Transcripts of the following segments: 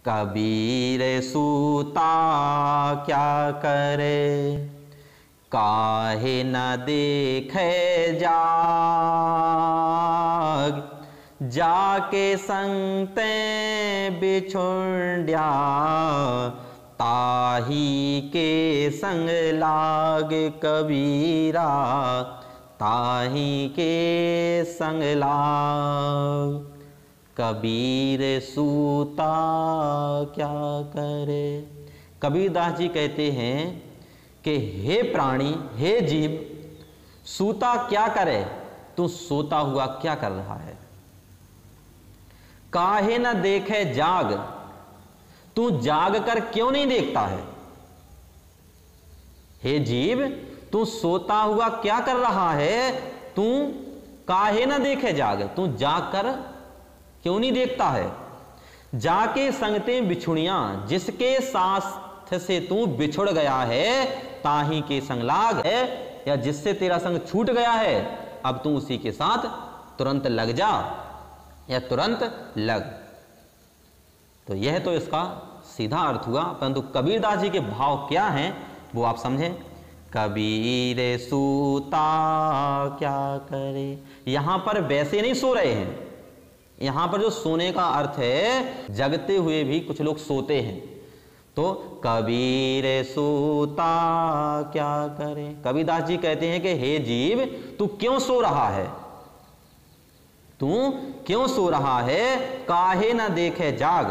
कबीर सूता क्या करे, काहे न देखे जाग, जाके संगते बिछुंड्या, ताही के संग लाग कबीरा, ताही के संग लाग। कबीर सूता क्या करे। कबीरदास जी कहते हैं कि हे प्राणी, हे जीव, सूता क्या करे, तू सोता हुआ क्या कर रहा है। काहे न देखे जाग, तू जाग कर क्यों नहीं देखता है। हे जीव, तू सोता हुआ क्या कर रहा है, तू काहे न देखे जाग, तू जाग कर क्यों नहीं देखता है। जाके संगते बिछुड़ियां, जिसके साथ से तू बिछुड़ गया है, ताही के संग लाग है, या जिससे तेरा संग छूट गया है, अब तू उसी के साथ तुरंत लग जा या तुरंत लग। तो यह तो इसका सीधा अर्थ हुआ, परंतु कबीरदास जी के भाव क्या हैं वो आप समझें। कबीर सूता क्या करे, यहां पर वैसे नहीं सो रहे हैं। यहां पर जो सोने का अर्थ है, जगते हुए भी कुछ लोग सोते हैं। तो कबीर सूता क्या करे, कबीरदास जी कहते हैं कि हे जीव, तू क्यों सो रहा है, तू क्यों सो रहा है। काहे ना देखे जाग,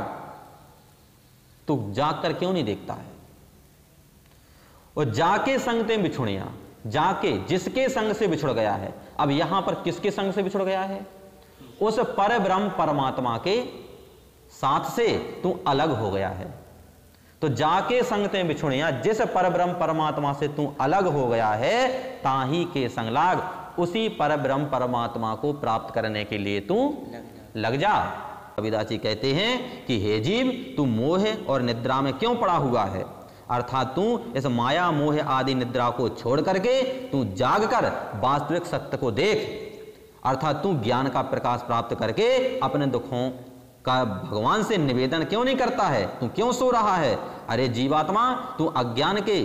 तू जाग कर क्यों नहीं देखता है। और जाके संगते बिछुड़िया, जाके जिसके संग से बिछुड़ गया है। अब यहां पर किसके संग से बिछुड़ गया है, उस पर ब्रह्म परमात्मा के साथ से तू अलग हो गया है। तो जाके संगते बिछुड़िया, जिस पर ब्रह्म परमात्मा से तू अलग हो गया है, ताही के संग लाग, उसी पर ब्रह्म परमात्मा को प्राप्त करने के लिए तू लग जा। कबीरदास जी कहते हैं कि हे जीव, तू मोह और निद्रा में क्यों पड़ा हुआ है, अर्थात तू इस माया मोह आदि निद्रा को छोड़ करके तू जाग कर वास्तविक सत्य को देख, अर्थात तू ज्ञान का प्रकाश प्राप्त करके अपने दुखों का भगवान से निवेदन क्यों नहीं करता है, तू क्यों सो रहा है। अरे जीवात्मा, तू अज्ञान के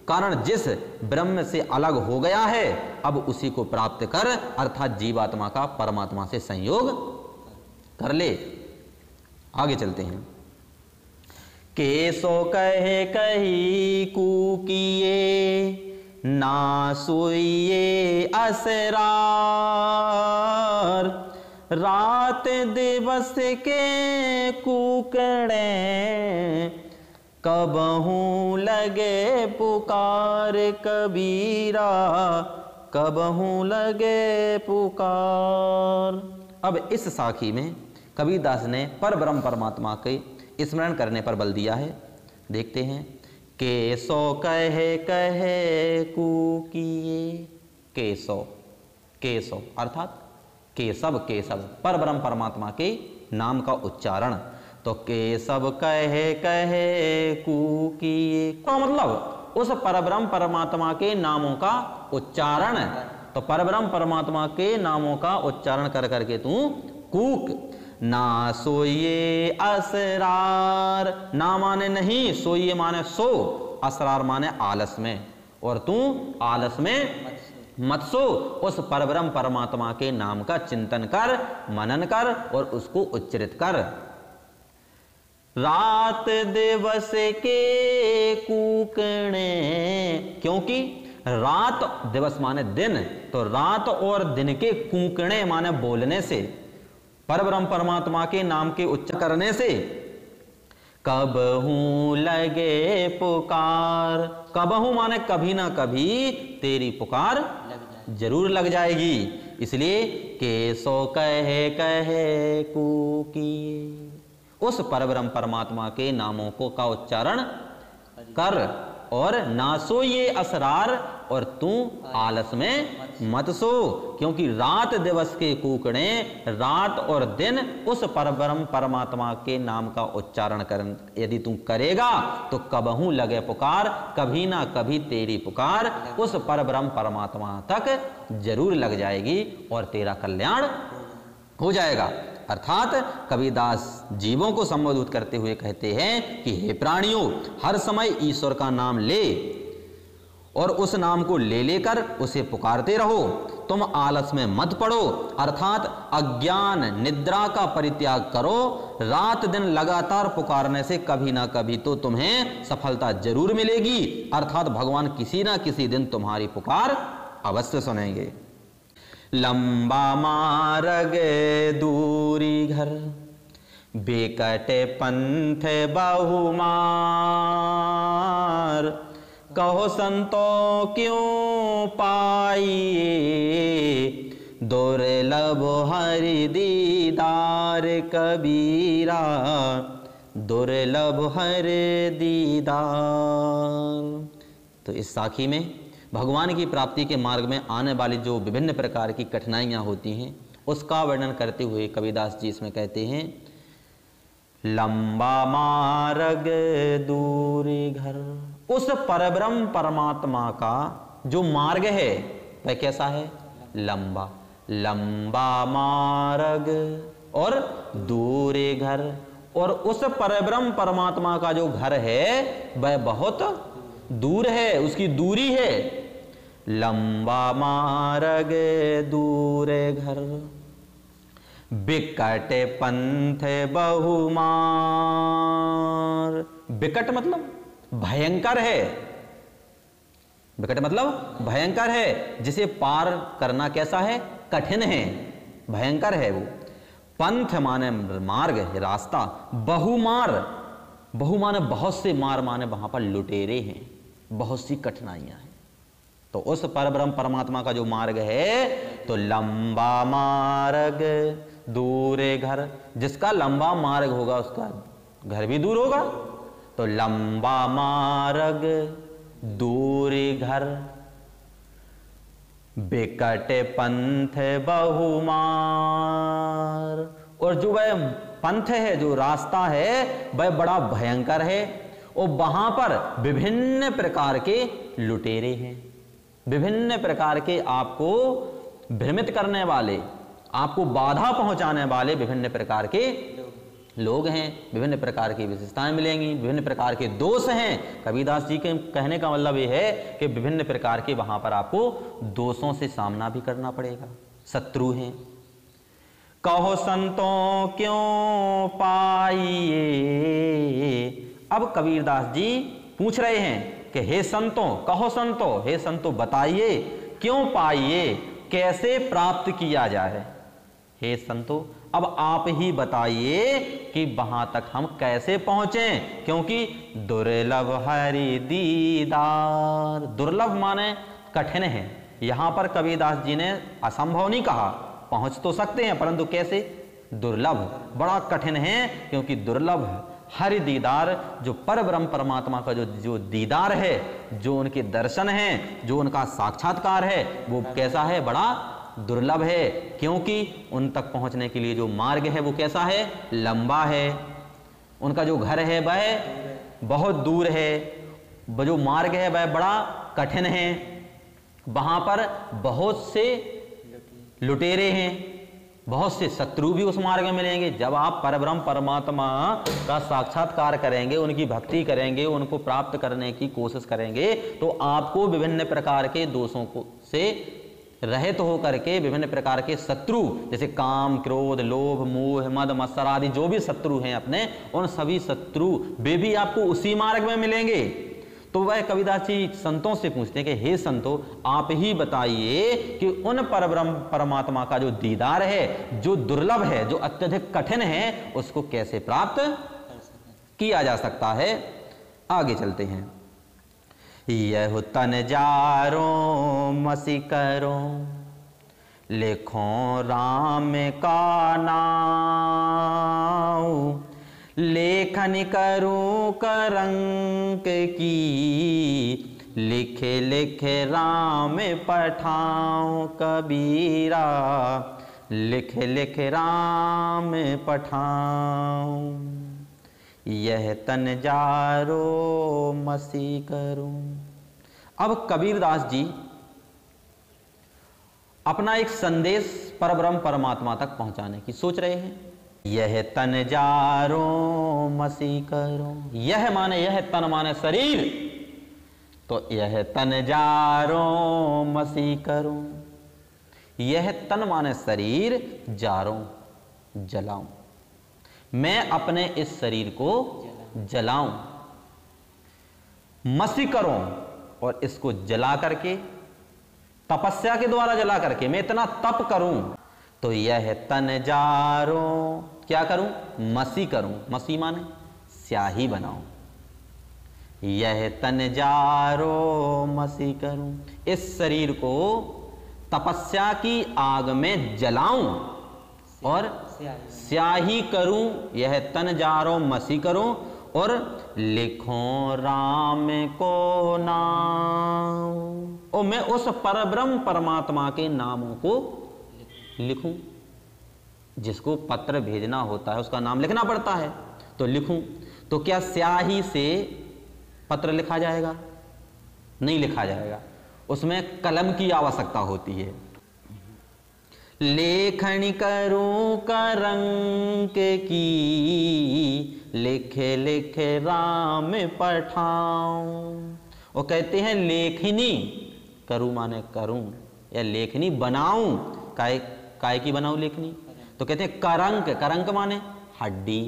कारण जिस ब्रह्म से अलग हो गया है, अब उसी को प्राप्त कर, अर्थात जीवात्मा का परमात्मा से संयोग कर ले। आगे चलते हैं। केसो कहे कही कूकिए, ना सोइए असरार, रात दिवस के कूकड़े, कबहू लगे पुकार कबीरा, कबहू लगे पुकार। अब इस साखी में कबीरदास ने पर ब्रह्म परमात्मा के स्मरण करने पर बल दिया है। देखते हैं। केसो कहे कहे कूकिए, केसो, केसो अर्थात केशव, केशव पर ब्रह्म परमात्मा के नाम का उच्चारण। तो केशव कहे कहे कूकिए का मतलब उस परब्रह्म परमात्मा के नामों का उच्चारण। तो परब्रह्म परमात्मा के नामों का उच्चारण कर करके तू कूक। ना सोइए असरार, ना माने नहीं, सोइए माने सो, असरार माने आलस में, और तू आलस में मत सो। उस परब्रह्म परमात्मा के नाम का चिंतन कर, मनन कर और उसको उच्चरित कर। रात दिवस के कूकणे, क्योंकि रात दिवस माने दिन, तो रात और दिन के कूकणे माने बोलने से, परब्रह्म परमात्मा के नाम के उच्चारण करने से, कबहू लगे पुकार, कबहू माने कभी ना कभी तेरी पुकार जरूर लग जाएगी। इसलिए केसो कहे कहे कूकिए, उस परब्रह्म परमात्मा के नामों को का उच्चारण कर, और ना सो ये असरार, और तू आलस में मत सो, क्योंकि रात दिवस के कूकड़े, रात और दिन उस परब्रह्म परमात्मा के नाम का उच्चारण कर यदि तू करेगा तो कबहू लगे पुकार, कभी ना कभी तेरी पुकार उस परब्रह्म परमात्मा तक जरूर लग जाएगी और तेरा कल्याण हो जाएगा। अर्थात कबीरदास जीवों को संबोधित करते हुए कहते हैं कि हे प्राणियों, हर समय ईश्वर का नाम ले और उस नाम को ले लेकर उसे पुकारते रहो। तुम आलस में मत पड़ो, अर्थात अज्ञान निद्रा का परित्याग करो। रात दिन लगातार पुकारने से कभी ना कभी तो तुम्हें सफलता जरूर मिलेगी, अर्थात भगवान किसी ना किसी दिन तुम्हारी पुकार अवश्य सुनेंगे। लंबा मार्ग दूरी घर, बिकट पंथ बहुमार। कहो संतों क्यों पाइए, दुर्लभ हरि दीदार कबीरा, दुर्लभ हरि दीदार। तो इस साखी में भगवान की प्राप्ति के मार्ग में आने वाली जो विभिन्न प्रकार की कठिनाइयाँ होती हैं उसका वर्णन करते हुए कबीरदास जी इसमें कहते हैं, लंबा मार्ग दूरी घर। उस परब्रह्म परमात्मा का जो मार्ग है वह कैसा है? लंबा। लंबा मार्ग और दूरे घर, और उस परब्रह्म परमात्मा का जो घर है वह बहुत दूर है, उसकी दूरी है। लंबा मार्ग दूरे घर, बिकट पंथ बहुमार। बिकट मतलब भयंकर है, विकट मतलब भयंकर है, जिसे पार करना कैसा है? कठिन है, भयंकर है वो। पंथ माने मार्ग है, रास्ता। बहुमार, बहु माने बहुत से, मार माने वहां पर लुटेरे हैं, बहुत सी कठिनाइयां हैं। तो उस परब्रह्म परमात्मा का जो मार्ग है, तो लंबा मार्ग दूरे घर, जिसका लंबा मार्ग होगा उसका घर भी दूर होगा। तो लंबा मार्ग दूरी घर, बिकट पंथ बहुमार। और जो वह पंथ है, जो रास्ता है, वह बड़ा भयंकर है, और वहां पर विभिन्न प्रकार के लुटेरे हैं, विभिन्न प्रकार के आपको भ्रमित करने वाले, आपको बाधा पहुंचाने वाले विभिन्न प्रकार के लोग हैं, विभिन्न प्रकार की विशेषताएं मिलेंगी, विभिन्न प्रकार के दोष हैं। कबीरदास जी के कहने का मतलब ये है कि विभिन्न प्रकार के वहां पर आपको दोषों से सामना भी करना पड़ेगा, शत्रु हैं। कहो संतों क्यों पाइए। अब कबीरदास जी पूछ रहे हैं कि हे संतों, कहो संतों, हे संतों बताइए, क्यों पाइए, कैसे प्राप्त किया जाए। हे संतों, अब आप ही बताइए कि वहां तक हम कैसे पहुंचे, क्योंकि दुर्लभ हरि दीदार। दुर्लभ माने कठिन है। यहां पर कबीरदास जी ने असंभव नहीं कहा, पहुंच तो सकते हैं, परंतु कैसे? दुर्लभ, बड़ा कठिन है, क्योंकि दुर्लभ हरि दीदार, जो परब्रह्म परमात्मा का जो दीदार है, जो उनके दर्शन हैं, जो उनका साक्षात्कार है, वो कैसा है? बड़ा दुर्लभ है, क्योंकि उन तक पहुंचने के लिए जो मार्ग है वो कैसा है? लंबा है। उनका जो घर है वह बहुत दूर है, जो मार्ग है वह बड़ा कठिन है, वहां पर बहुत से लुटेरे हैं, बहुत से शत्रु भी उस मार्ग में मिलेंगे। जब आप परब्रह्म परमात्मा का साक्षात्कार करेंगे, उनकी भक्ति करेंगे, उनको प्राप्त करने की कोशिश करेंगे, तो आपको विभिन्न प्रकार के दोषों को से रहित होकर के विभिन्न प्रकार के शत्रु, जैसे काम, क्रोध, लोभ, मोह, मद, मत्सर आदि जो भी शत्रु हैं अपने, उन सभी शत्रु वे भी आपको उसी मार्ग में मिलेंगे। तो वह कबीरदास जी संतों से पूछते हैं कि हे संतों, आप ही बताइए कि उन परब्रह्म परमात्मा का जो दीदार है, जो दुर्लभ है, जो अत्यधिक कठिन है, उसको कैसे प्राप्त किया जा सकता है। आगे चलते हैं। यह तन जारो मसी करो, लिखो राम का नाम। लेखन करूं करंक की, लिखे लिखे राम पठाऊं कबीरा, लिखे लिखे राम पठाऊं। यह तन जारो मसी करूं। अब कबीरदास जी अपना एक संदेश परब्रह्म परमात्मा तक पहुंचाने की सोच रहे हैं। यह तन जारो मसी करो, यह माने यह तन माने शरीर, तो यह तन जारो मसी करो, यह तन माने शरीर, जारो जलाऊं, मैं अपने इस शरीर को जलाऊं, मसी करूं, और इसको जला करके, तपस्या के द्वारा जला करके मैं इतना तप करूं, तो यह तन जारो क्या करूं, मसी करूं, मसी माने स्याही बनाऊं, यह तन जारो मसी करूं, इस शरीर को तपस्या की आग में जलाऊं और स्याही करूं, यह तन जारो मसी करूं, और लिखो राम को नाम, और मैं उस परब्रह्म परमात्मा के नामों को लिखूं। जिसको पत्र भेजना होता है उसका नाम लिखना पड़ता है, तो लिखूं। तो क्या स्याही से पत्र लिखा जाएगा? नहीं लिखा जाएगा, उसमें कलम की आवश्यकता होती है। लेखनी करूं करंक की, लिखे लिखे राम पठाऊं। वो कहते हैं लेखनी करूं माने करूं, या लेखनी बनाऊं, काय की बनाऊं लेखनी, तो कहते हैं करंक, करंक माने हड्डी,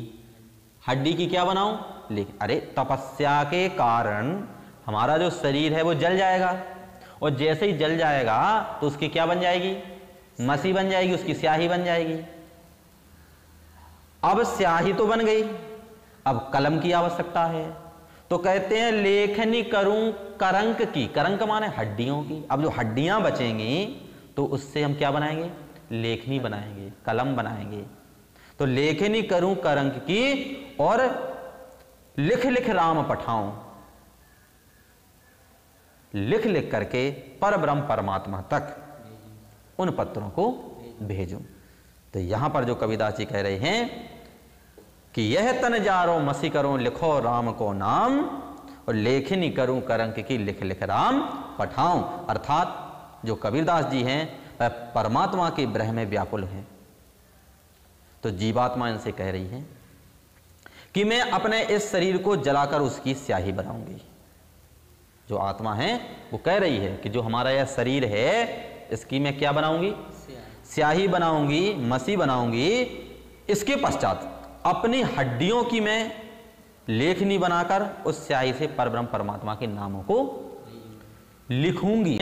हड्डी की क्या बनाऊं, लेख। अरे तपस्या के कारण हमारा जो शरीर है वो जल जाएगा, और जैसे ही जल जाएगा तो उसकी क्या बन जाएगी, मसी बन जाएगी, उसकी स्याही बन जाएगी। अब स्याही तो बन गई, अब कलम की आवश्यकता है, तो कहते हैं लेखनी करूं करंक की, करंक माने हड्डियों की। अब जो हड्डियां बचेंगी तो उससे हम क्या बनाएंगे, लेखनी बनाएंगे, कलम बनाएंगे। तो लेखनी करूं करंक की, और लिख लिख राम पठाऊं, लिख लिख करके परब्रह्म परमात्मा तक उन पत्रों को भेजूं। तो यहां पर जो कबीरदास जी कह रहे हैं कि यह तन जारो मसी करूं, लिखो राम को नाम, और लेखनी करूं करंक की, लिख लिख राम पठाऊं। अर्थात जो कबीरदास जी हैं वह परमात्मा के ब्रह्म में व्याकुल हैं। तो जीवात्मा इनसे कह रही है कि मैं अपने इस शरीर को जलाकर उसकी स्याही बनाऊंगी। जो आत्मा है वो कह रही है कि जो हमारा यह शरीर है इसकी मैं क्या बनाऊंगी, स्याही बनाऊंगी, मसी बनाऊंगी। इसके पश्चात अपनी हड्डियों की मैं लेखनी बनाकर उस स्याही से परब्रह्म परमात्मा के नामों को लिखूंगी।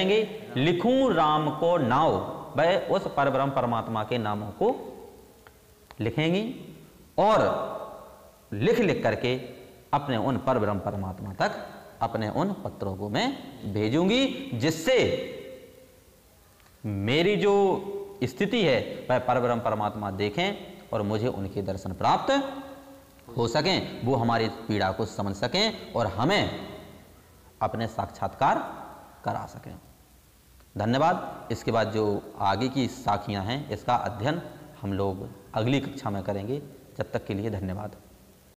लिखूं राम को नाव, वह उस परब्रह्म परमात्मा के नामों को लिखेंगी, और लिख लिख करके अपने उन परब्रह्म परमात्मा तक अपने उन पत्रों को मैं भेजूंगी, जिससे मेरी जो स्थिति है वह परब्रह्म परमात्मा देखें और मुझे उनके दर्शन प्राप्त हो सकें, वो हमारी पीड़ा को समझ सकें और हमें अपने साक्षात्कार करा सकें। धन्यवाद। इसके बाद जो आगे की साखियां हैं इसका अध्ययन हम लोग अगली कक्षा में करेंगे। जब तक के लिए धन्यवाद।